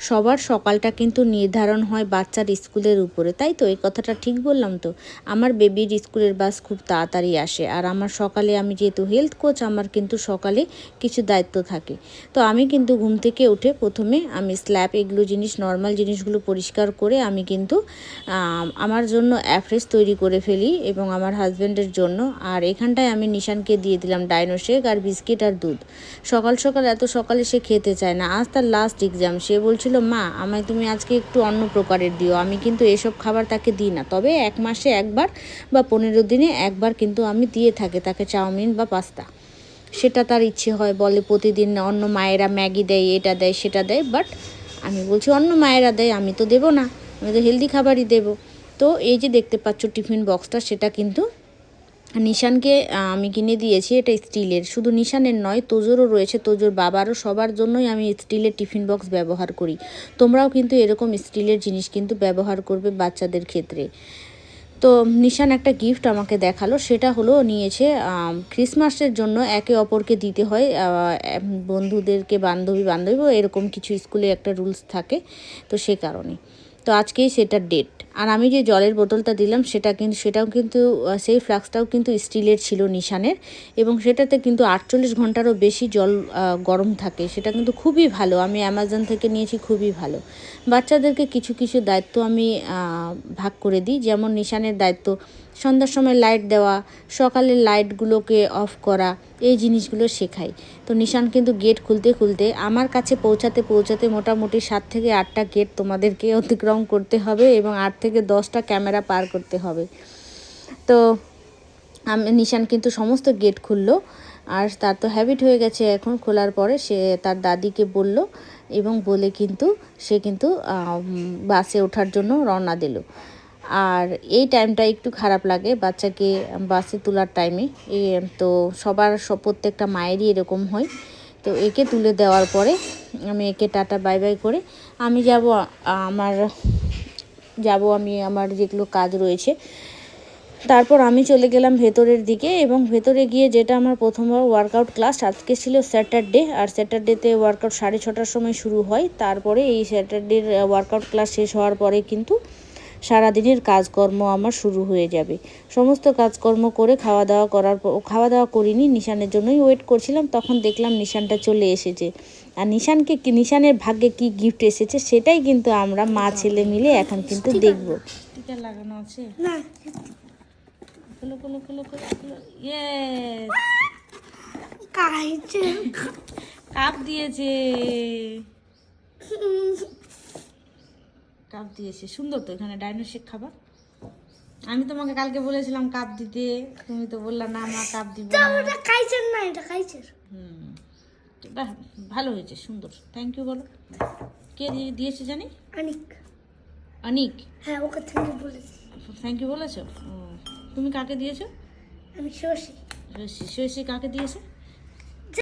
সবার সকালটা কিন্তু নির্ধারণ হয় বাচ্চার স্কুলের উপরে, তাই তো? এই কথাটা ঠিক বললাম তো? আমার বেবির স্কুলের বাস খুব তাড়াতাড়ি আসে, আর আমার সকালে, আমি যেহেতু হেলথ কোচ, আমার কিন্তু সকালে কিছু দায়িত্ব থাকে। তো আমি কিন্তু ঘুম থেকে উঠে প্রথমে আমি স্ল্যাব, এগুলো জিনিস, নর্মাল জিনিসগুলো পরিষ্কার করে আমি কিন্তু আমার জন্য অ্যাফ্রেশ তৈরি করে ফেলি এবং আমার হাজব্যান্ডের জন্য। আর এখানটায় আমি নিশানকে দিয়ে দিলাম ডাইনো শেক আর বিস্কিট আর দুধ। সকাল সকাল, এত সকালে সে খেতে চায় না। আজ তার লাস্ট এক্সাম, সে বলছিল মা আমায় তুমি আজকে একটু অন্য প্রকারের দিও। আমি কিন্তু এসব খাবার তাকে দিই না, তবে 1 মাসে একবার বা 15 দিনে একবার কিন্তু আমি দিয়ে থাকি তাকে চাউমিন বা পাস্তা। সেটা তার ইচ্ছে হয়, বলে প্রতিদিন অন্য মায়েরা ম্যাগি দেয়, এটা দেয় সেটা দেয়, বাট আমি বলছি অন্য মায়েরা দেয়, আমি তো দেবো না, আমি তো হেলদি খাবারই দেবো। তো এই যে দেখতে পাচ্ছ টিফিন বক্সটা, সেটা কিন্তু নিশানকে আমি কিনে দিয়েছি। এটা স্টিলের, শুধু নিশানের নয়, তোজোরও রয়েছে, তোজোর বাবারও, সবার জন্যই আমি স্টিলের টিফিন বক্স ব্যবহার করি। তোমরাও কিন্তু এরকম স্টিলের জিনিস কিন্তু ব্যবহার করবে বাচ্চাদের ক্ষেত্রে। তো নিশান একটা গিফট আমাকে দেখালো, সেটা হলো নিয়েছে ক্রিসমাসের জন্য একে অপরকে দিতে হয়, বন্ধুদেরকে, বান্ধবী এরকম কিছু স্কুলে একটা রুলস থাকে, তো সে কারণে। তো আজকেই সেটার ডেট। আর আমি যে জলের বোতলটা দিলাম সেটাও কিন্তু সেই ফ্লাক্সটাও কিন্তু স্টিলের ছিল নিশানের, এবং সেটাতে কিন্তু 48 ঘন্টারও বেশি জল গরম থাকে। সেটা কিন্তু খুবই ভালো, আমি অ্যামাজন থেকে নিয়েছি, খুবই ভালো। বাচ্চাদেরকে কিছু কিছু দায়িত্ব আমি ভাগ করে দিই। যেমন নিশানের দায়িত্ব সন্ধ্যার সময় লাইট দেওয়া, সকালের লাইটগুলোকে অফ করা, এই জিনিসগুলো শেখাই। তো নিশান কিন্তু গেট খুলতে খুলতে আমার কাছে পৌঁছাতে মোটামুটি 7 থেকে 8টা গেট তোমাদেরকে অতিক্রম করতে হবে, এবং 8 থেকে 10টা ক্যামেরা পার করতে হবে। তো নিশান কিন্তু সমস্ত গেট খুললো, আর তার তো হ্যাবিট হয়ে গেছে এখন খোলার পরে। সে তার দাদিকে বলল, এবং বলে কিন্তু সে কিন্তু বাসে ওঠার জন্য রওনা দিল। আর এই টাইমটা একটু খারাপ লাগে বাচ্চাকে বাসে তোলার টাইমে। তো প্রত্যেকটা মায়েরই এরকম হয়। তো একে তুলে দেওয়ার পরে আমি একে টাটা বাই বাই করে আমি আমার যেগুলো কাজ রয়েছে। তারপর আমি চলে গেলাম ভেতরের দিকে, এবং ভেতরে গিয়ে যেটা আমার প্রথমবার ওয়ার্কআউট ক্লাস, আজকে ছিল স্যাটারডে, আর স্যাটারডেতে ওয়ার্কআউট 6:30টার সময় শুরু হয়। তারপরে এই স্যাটারডের ওয়ার্কআউট ক্লাস শেষ হওয়ার পরে কিন্তু সারাদিনের কাজকর্ম আমার শুরু হয়ে যাবে। সমস্ত কাজকর্ম করে খাওয়া দাওয়া করিনি, নিশানের জন্যই ওয়েট করছিলাম। তখন দেখলাম নিশানটা চলে এসেছে, আর নিশানের ভাগ্যে কি গিফট এসেছে সেটাই কিন্তু আমরা মা ছেলে মিলে এখন কিন্তু দেখব। স্টিকার লাগানো আছে না, কাপ দিয়েছে, কাপ দিয়েছে, সুন্দর তো। এখানে ডাইনো শেক খাবার। আমি তোমাকে কালকে বলেছিলাম কাপ দিতে, তুমি তো বললা না মা কাপ দিব না। এটা খাইছেন না, এটা খাইছেন। বাহ, ভালো হয়েছে, সুন্দর, থ্যাংক ইউ বলো। কে দিয়েছে জানি? অনিক। হ্যাঁ, ওকে থ্যাংক ইউ বলেছি। থ্যাংক ইউ বলেছো? তুমি কাকে দিয়েছো? আমি শশী কাকে দিয়েছে?